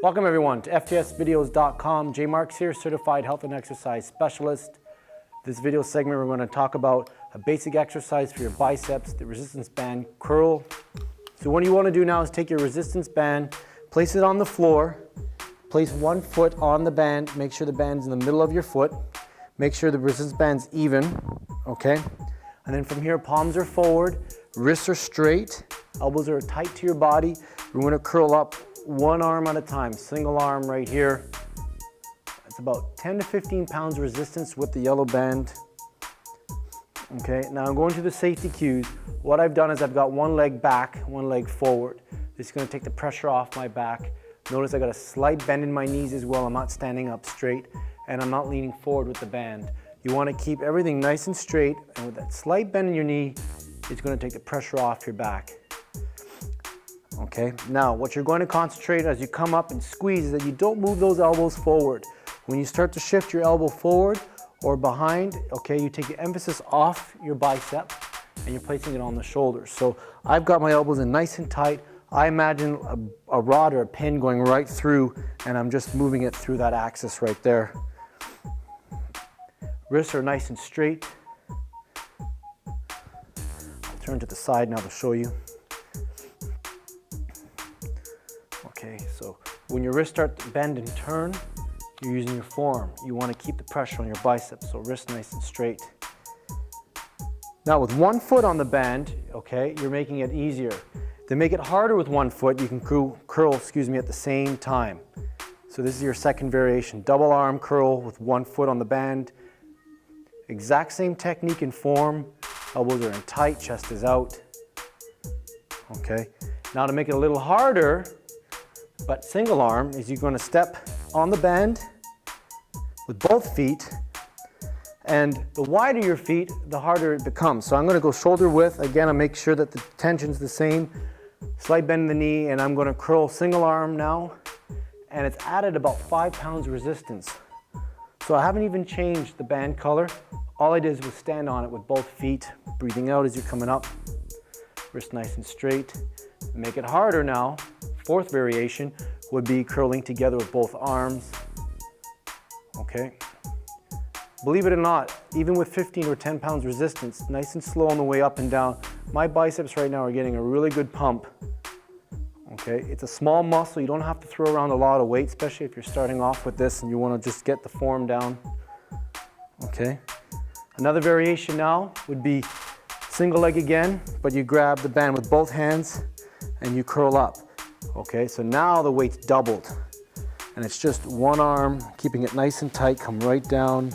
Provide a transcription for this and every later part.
Welcome everyone to FTSvideos.com. J Marks here, Certified Health and Exercise Specialist. This video segment we're going to talk about a basic exercise for your biceps, the resistance band curl. So what you want to do now is take your resistance band, place it on the floor, place one foot on the band, make sure the band's in the middle of your foot, make sure the resistance band's even, okay? And then from here, palms are forward, wrists are straight, elbows are tight to your body. We're going to curl up one arm at a time, single arm right here. It's about 10 to 15 pounds resistance with the yellow band. Okay, now I'm going to the safety cues. What I've done is I've got one leg back, one leg forward. This is going to take the pressure off my back. Notice I got a slight bend in my knees as well. I'm not standing up straight and I'm not leaning forward with the band. You want to keep everything nice and straight, and with that slight bend in your knee, it's going to take the pressure off your back. Okay, now what you're going to concentrate as you come up and squeeze is that you don't move those elbows forward. When you start to shift your elbow forward or behind, okay, you take the emphasis off your bicep and you're placing it on the shoulders. So I've got my elbows in nice and tight. I imagine a rod or a pin going right through, and I'm just moving it through that axis right there. Wrists are nice and straight. I'll turn to the side now to show you. Okay, so when your wrists start to bend and turn, you're using your forearm. You want to keep the pressure on your biceps, so wrist nice and straight. Now with one foot on the band, okay, you're making it easier. To make it harder with one foot, you can curl, at the same time. So this is your second variation, double arm curl with one foot on the band. Exact same technique and form. Elbows are in tight, chest is out. Okay, now to make it a little harder, but single arm, is you're going to step on the band with both feet, and the wider your feet, the harder it becomes. So I'm going to go shoulder width. Again, I make sure that the tension's the same. Slight bend in the knee, and I'm going to curl single arm now, and it's added about 5 pounds resistance. So I haven't even changed the band color. All I did was stand on it with both feet, breathing out as you're coming up. Wrist nice and straight. Make it harder now. Fourth variation would be curling together with both arms. Okay. Believe it or not, even with 15 or 10 pounds resistance, nice and slow on the way up and down, my biceps right now are getting a really good pump. Okay, it's a small muscle. You don't have to throw around a lot of weight, especially if you're starting off with this and you want to just get the form down. Okay. Another variation now would be single leg again, but you grab the band with both hands and you curl up. Okay, so now the weight's doubled, and it's just one arm, keeping it nice and tight, come right down.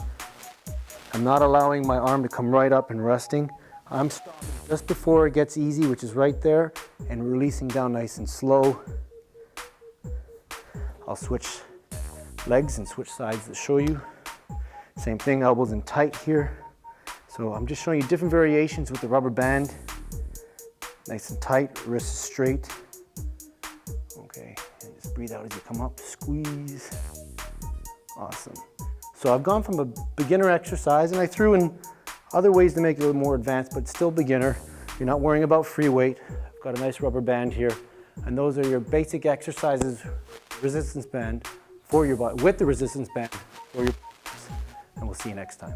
I'm not allowing my arm to come right up and resting. I'm stopping just before it gets easy, which is right there, and releasing down nice and slow. I'll switch legs and switch sides to show you. Same thing, elbows in tight here. So I'm just showing you different variations with the rubber band. Nice and tight, wrists straight. Okay, and just breathe out as you come up, squeeze. Awesome. So I've gone from a beginner exercise, and I threw in other ways to make it a little more advanced, but still beginner. You're not worrying about free weight. I've got a nice rubber band here, and those are your basic exercises, resistance band for your body, with the resistance band for your, and we'll see you next time.